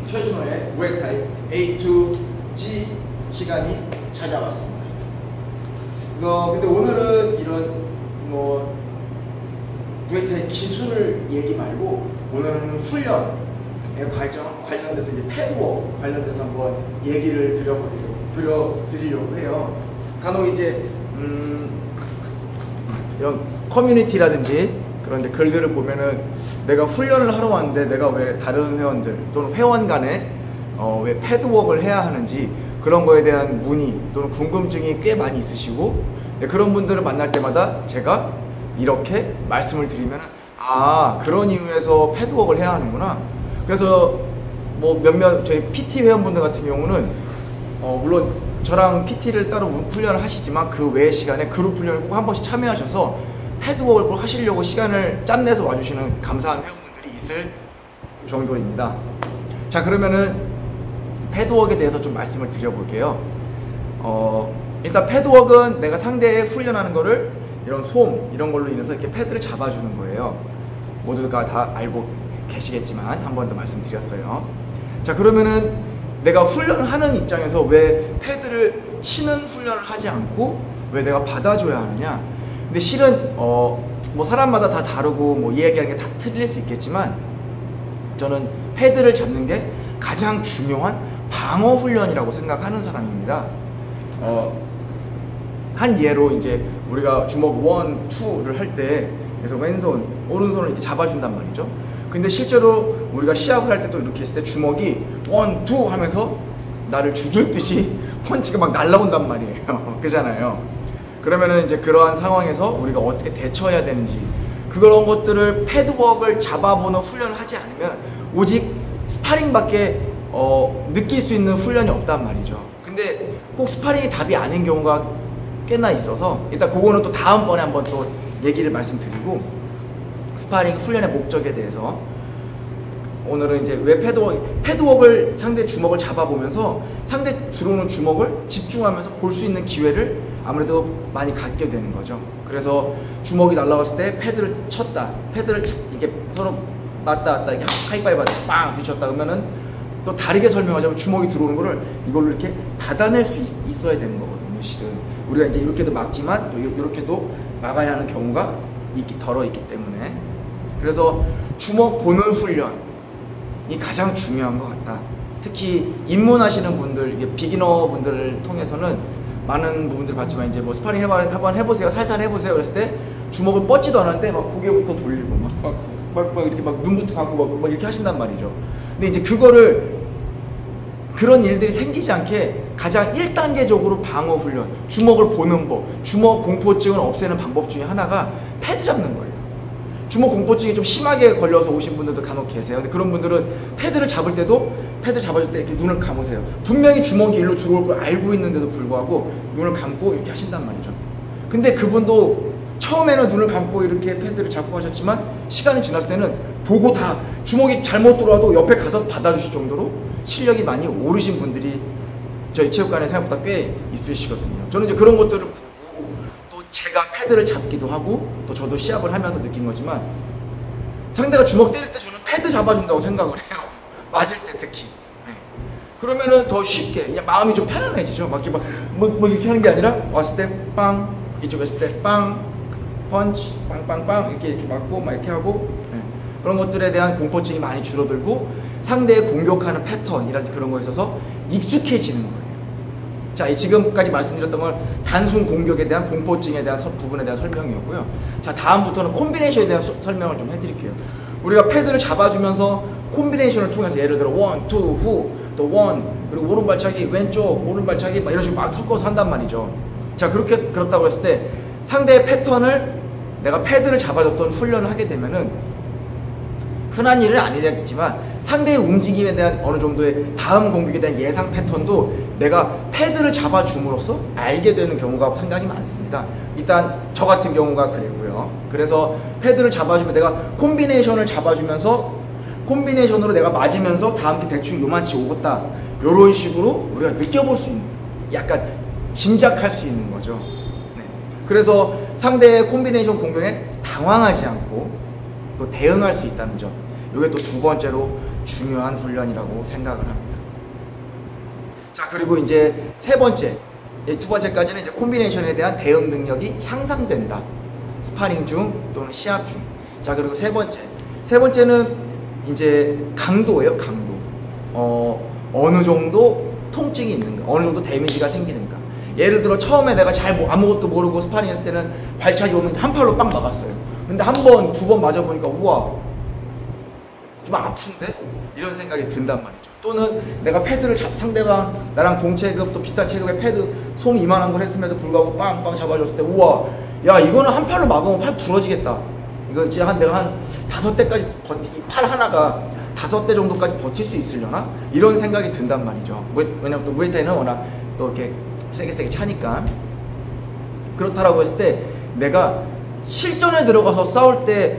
최준호의 무에타이 A to G 시간이 찾아왔습니다. 근데 오늘은 이런 뭐 무에타이 기술을 얘기 말고 오늘은 훈련에 관련돼서 이제 패드워크 관련돼서 한번 얘기를 드리려고 해요. 간혹 이제 이런 커뮤니티라든지 그런데 글들을 보면은 내가 훈련을 하러 왔는데 내가 왜 다른 회원들 또는 회원 간에 왜 패드워크를 해야 하는지 그런 거에 대한 문의 또는 궁금증이 꽤 많이 있으시고, 그런 분들을 만날 때마다 제가 이렇게 말씀을 드리면 그런 이유에서 패드워크를 해야 하는구나. 그래서 뭐 몇몇 저희 PT 회원분들 같은 경우는 물론 저랑 PT를 따로 훈련을 하시지만 그 외의 시간에 그룹 훈련을 꼭 한 번씩 참여하셔서 패드워크를 꼭 하시려고 시간을 짬내서 와주시는 감사한 회원분들이 있을 정도입니다. 자, 그러면은 패드워크에 대해서 좀 말씀을 드려볼게요. 일단 패드워크는 내가 상대에 훈련하는 거를 이런 솜 이런 걸로 인해서 이렇게 패드를 잡아주는 거예요. 모두가 다 알고 계시겠지만 한 번 더 말씀드렸어요. 자, 그러면은 내가 훈련을 하는 입장에서 왜 패드를 치는 훈련을 하지 않고 왜 내가 받아줘야 하느냐. 근데 실은 뭐 사람마다 다 다르고 뭐 이야기하는 게 다 틀릴 수 있겠지만 저는 패드를 잡는 게 가장 중요한 방어 훈련이라고 생각하는 사람입니다. 한 예로 이제 우리가 주먹 1, 2를 할 때 그래서 왼손, 오른손을 이렇게 잡아준단 말이죠. 근데 실제로 우리가 시합을 할 때 또 이렇게 했을 때 주먹이 1, 2 하면서 나를 죽일 듯이 펀치가 막 날라온단 말이에요. 그잖아요. 그러면은 이제 그러한 상황에서 우리가 어떻게 대처해야 되는지 그런 것들을 패드워크를 잡아보는 훈련을 하지 않으면 오직 스파링밖에 느낄 수 있는 훈련이 없단 말이죠. 근데 꼭 스파링이 답이 아닌 경우가 꽤나 있어서 일단 그거는 또 다음번에 한번 또 얘기를 말씀드리고, 스파링 훈련의 목적에 대해서 오늘은 이제 왜 패드워크를 상대 주먹을 잡아보면서 상대 들어오는 주먹을 집중하면서 볼 수 있는 기회를 아무래도 많이 갖게 되는 거죠. 그래서 주먹이 날아갔을 때 패드를 쳤다, 패드를 이렇게 서로 맞다 이렇게 하이파이브 하듯이 빵 부딪혔다 그러면은 또 다르게 설명하자면 주먹이 들어오는 거를 이걸로 이렇게 받아낼 수 있어야 되는 거거든요. 실은 우리가 이제 이렇게도 막지만 또 이렇게도 막아야 하는 경우가 덜어 있기 때문에, 그래서 주먹 보는 훈련이 가장 중요한 것 같다. 특히 입문하시는 분들, 이게 비기너 분들을 통해서는 많은 부분들을 봤지만 이제 뭐 스파링 한번 해보세요, 살살 해보세요 그랬을 때 주먹을 뻗지도 않았는데 막 고개부터 돌리고 막 이렇게 막 눈부터 감고 막 이렇게 하신단 말이죠. 근데 이제 그런 일들이 생기지 않게 가장 1단계적으로 방어 훈련, 주먹을 보는 법, 주먹 공포증을 없애는 방법 중에 하나가 패드 잡는 거예요. 주먹 공포증이 좀 심하게 걸려서 오신 분들도 간혹 계세요. 근데 그런 분들은 패드를 잡을 때도 패드 잡아줄 때 이렇게 눈을 감으세요. 분명히 주먹이 일로 들어올 걸 알고 있는데도 불구하고 눈을 감고 이렇게 하신단 말이죠. 근데 그분도 처음에는 눈을 감고 이렇게 패드를 잡고 하셨지만 시간이 지났을 때는 보고 다 주먹이 잘못 들어와도 옆에 가서 받아주실 정도로 실력이 많이 오르신 분들이 저희 체육관에 생각보다 꽤 있으시거든요. 저는 이제 그런 것들을 보고 또 제가 패드를 잡기도 하고 또 저도 시합을 하면서 느낀 거지만, 상대가 주먹 때릴 때 저는 패드 잡아준다고 생각을 해요. 맞을 때 특히. 네. 그러면은 더 쉽게 그냥 마음이 좀 편안해지죠. 막 이렇게 뭐 이렇게 하는 게 아니라 왔을 때 빵, 이쪽 했을 때 빵, 펀치, 빵빵빵 이렇게 맞고 막 이렇게 하고, 네. 그런 것들에 대한 공포증이 많이 줄어들고 상대의 공격하는 패턴이라든지 그런 거에 있어서 익숙해지는 거예요. 자, 지금까지 말씀드렸던 건 단순 공격에 대한 공포증에 대한 부분에 대한 설명이었고요. 자, 다음부터는 콤비네이션에 대한 설명을 좀 해드릴게요. 우리가 패드를 잡아주면서 콤비네이션을 통해서 예를 들어 1, 2, 후, 또 1, 그리고 오른발차기, 왼쪽, 오른발차기 막 이런 식으로 막 섞어서 한단 말이죠. 자, 그렇다고 했을 때 상대의 패턴을 내가 패드를 잡아줬던 훈련을 하게 되면은 흔한 일은 아니겠지만 상대의 움직임에 대한 어느 정도의 다음 공격에 대한 예상 패턴도 내가 패드를 잡아줌으로써 알게 되는 경우가 상당히 많습니다. 일단 저 같은 경우가 그랬고요. 그래서 패드를 잡아주면 내가 콤비네이션을 잡아주면서 콤비네이션으로 내가 맞으면서 다음 게 대충 요만치 오겠다, 요런 식으로 우리가 느껴볼 수 있는, 약간 짐작할 수 있는 거죠. 네. 그래서 상대의 콤비네이션 공격에 당황하지 않고 또 대응할 수 있다는 점, 이게 또 두 번째로 중요한 훈련이라고 생각을 합니다. 자, 그리고 이제 세 번째, 두 번째까지는 이제 콤비네이션에 대한 대응 능력이 향상된다. 스파링 중 또는 시합 중. 자, 그리고 세 번째는 이제 강도예요. 강도. 어느 정도 통증이 있는가, 어느 정도 데미지가 생기는가. 예를 들어 처음에 내가 아무것도 모르고 스파링 했을 때는 발차기 오면 한 팔로 빵 막았어요. 근데 한 번, 두 번 맞아보니까 우와, 좀 아픈데? 이런 생각이 든단 말이죠. 또는 내가 패드를 상대방 나랑 동체급 또 비슷한 체급의 패드 솜 이만한 걸 했음에도 불구하고 빵빵 잡아줬을 때 우와, 야 이거는 한 팔로 막으면 팔 부러지겠다. 이건 진짜 내가 한 5대까지 팔 하나가 5대 정도까지 버틸 수 있으려나? 이런 생각이 든단 말이죠. 왜냐면 또 무에타이는 워낙 또 이렇게 세게 차니까. 그렇다라고 했을 때 내가 실전에 들어가서 싸울 때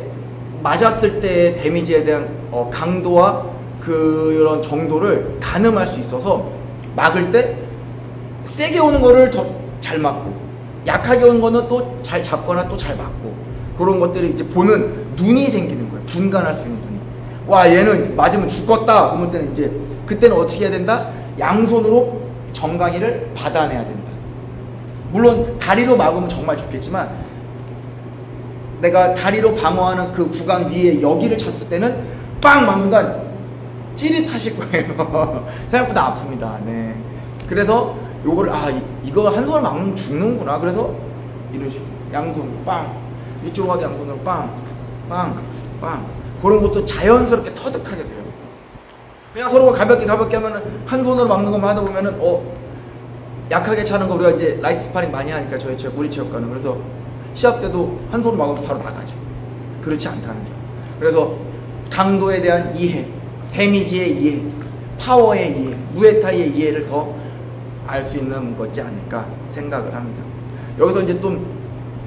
맞았을 때의 데미지에 대한 강도와 그런 정도를 가늠할 수 있어서 막을 때 세게 오는 거를 더 잘 막고 약하게 오는 거는 또 잘 잡거나 또 잘 막고, 그런 것들이 이제 보는 눈이 생기는 거예요. 분간할 수 있는 눈이. 와, 얘는 맞으면 죽겠다. 그럴 때는 이제 그때는 어떻게 해야 된다? 양손으로 정강이를 받아내야 된다. 물론 다리로 막으면 정말 좋겠지만 내가 다리로 방어하는 그 구간 위에 여기를 찼을 때는 빵 맞는 순간 찌릿하실 거예요. 생각보다 아픕니다. 네. 그래서 요거를 이거 한 손을 막으면 죽는구나. 그래서 이런 식으로 양손 빵, 이쪽으로 가게 양손으로 빵, 빵, 빵. 그런 것도 자연스럽게 터득하게 돼요. 그냥 서로가 가볍게 하면은 한 손으로 막는 것만 하다 보면은 약하게 차는 거, 우리가 이제 라이트 스파링 많이 하니까 우리 체육관은. 그래서 시합 때도 한 손으로 막으면 바로 나가죠. 그렇지 않다는 점. 그래서 강도에 대한 이해, 데미지의 이해, 파워의 이해, 무에타이의 이해를 더 알 수 있는 거지 않을까 생각을 합니다. 여기서 이제 좀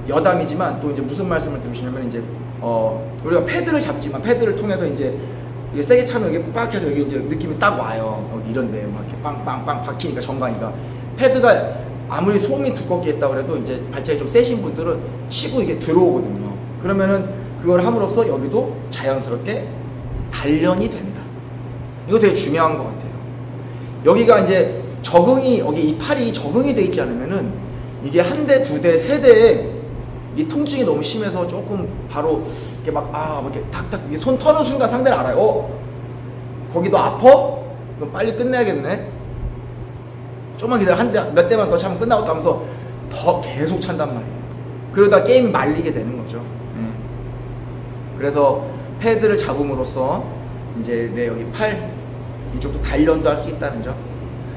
여담이지만 또 이제 무슨 말씀을 드리시냐면, 이제 우리가 패드를 잡지만 패드를 통해서 이제 이게 세게 차면 이게 빡 해서 여기 이제 느낌이 딱 와요. 이런데 막 이렇게 빵빵빵 박히니까 정강이가, 패드가 아무리 솜이 두껍게 했다 그래도 이제 발차기 좀 세신 분들은 치고 이게 들어오거든요. 그러면은 그걸 함으로써 여기도 자연스럽게 단련이 된다. 이거 되게 중요한 것 같아요. 여기가 이제 적응이, 여기 이 팔이 적응이 돼 있지 않으면은 이게 한 대, 두 대, 세 대에 이 통증이 너무 심해서 조금 바로 이렇게 막 이렇게 탁탁 손 터는 순간 상대는 알아요. 거기도 아파? 그럼 빨리 끝내야겠네. 조금만 기다려, 몇 대만 더 차면 끝나고 하면서 더 계속 찬단 말이에요. 그러다 게임이 말리게 되는 거죠. 그래서 패드를 잡음으로써 이제 내 여기 팔 이쪽도 단련도 할 수 있다는 점.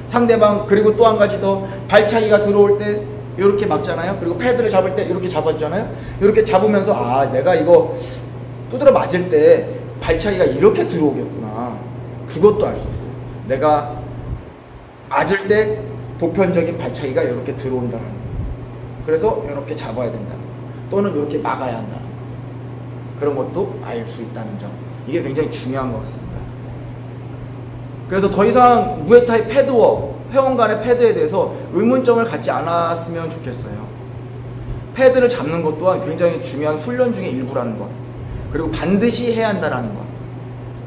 상대방, 그리고 또 한 가지 더, 발차기가 들어올 때 이렇게 막잖아요. 그리고 패드를 잡을 때 이렇게 잡았잖아요. 이렇게 잡으면서 내가 이거 두드려 맞을 때 발차기가 이렇게 들어오겠구나. 그것도 알 수 있어요. 내가 맞을 때 보편적인 발차기가 이렇게 들어온다는 거. 그래서 이렇게 잡아야 된다는 거. 또는 이렇게 막아야 한다는 거. 그런 것도 알 수 있다는 점. 이게 굉장히 중요한 것 같습니다. 그래서 더 이상 무에타이 패드워, 회원 간의 패드에 대해서 의문점을 갖지 않았으면 좋겠어요. 패드를 잡는 것 또한 굉장히 중요한 훈련 중의 일부라는 것. 그리고 반드시 해야 한다는 것.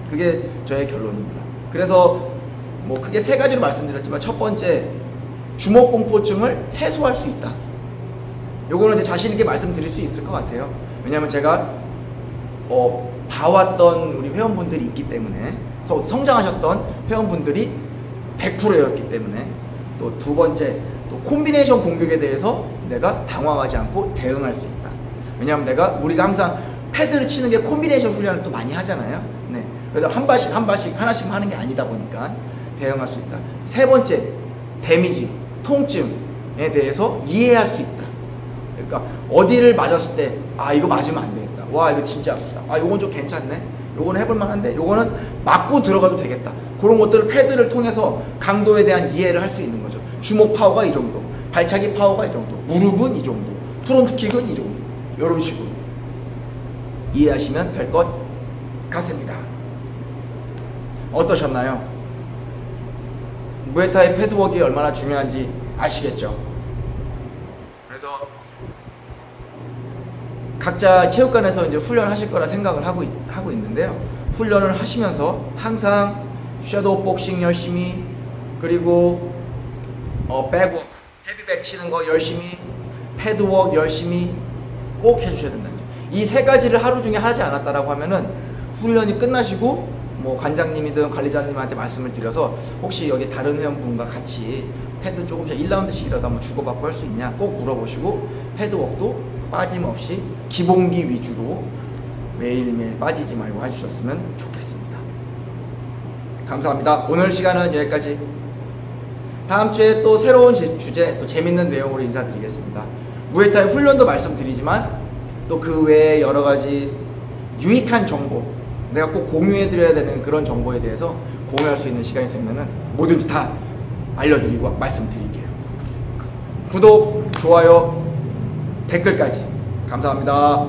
그게 저의 결론입니다. 그래서 뭐 크게 세 가지로 말씀드렸지만, 첫 번째, 주먹 공포증을 해소할 수 있다. 요거는 제 자신 있게 말씀드릴 수 있을 것 같아요. 왜냐하면 제가 봐왔던 우리 회원분들이 있기 때문에, 성장하셨던 회원분들이 100%였기 때문에. 또 두 번째, 또 콤비네이션 공격에 대해서 내가 당황하지 않고 대응할 수 있다. 왜냐하면 우리가 항상 패드를 치는 게 콤비네이션 훈련을 또 많이 하잖아요. 네. 그래서 한 발씩 하나씩 하는 게 아니다 보니까 대응할 수 있다. 세 번째, 데미지, 통증에 대해서 이해할 수 있다. 그러니까 어디를 맞았을 때 이거 맞으면 안 되겠다. 와, 이거 진짜 아프다. 요건 좀 괜찮네. 요거는 해볼 만한데, 요거는 맞고 들어가도 되겠다. 그런 것들을 패드를 통해서 강도에 대한 이해를 할 수 있는 거죠. 주먹 파워가 이 정도, 발차기 파워가 이 정도, 무릎은 이 정도, 프론트킥은 이 정도, 이런 식으로 이해하시면 될 것 같습니다. 어떠셨나요? 무에타이 패드워크가 얼마나 중요한지 아시겠죠? 그래서 각자 체육관에서 이제 훈련하실 거라 생각을 하고 있는데요. 훈련을 하시면서 항상 섀도우 복싱 열심히, 그리고 백워크, 헤비백 치는 거 열심히, 패드워크 열심히 꼭 해주셔야 된다는 점. 이 세 가지를 하루 중에 하지 않았다라고 하면은 훈련이 끝나시고 뭐 관장님이든 관리자님한테 말씀을 드려서 혹시 여기 다른 회원분과 같이 패드 조금씩 1라운드씩이라도 한번 주고받고 할 수 있냐 꼭 물어보시고, 패드워크도 빠짐없이 기본기 위주로 매일매일 빠지지 말고 해주셨으면 좋겠습니다. 감사합니다. 오늘 시간은 여기까지. 다음 주에 또 새로운 주제, 또 재밌는 내용으로 인사드리겠습니다. 무에타이 훈련도 말씀드리지만 또 그 외에 여러 가지 유익한 정보, 내가 꼭 공유해드려야 되는 그런 정보에 대해서 공유할 수 있는 시간이 생기면 뭐든지 다 알려드리고 말씀드릴게요. 구독, 좋아요, 댓글까지 감사합니다.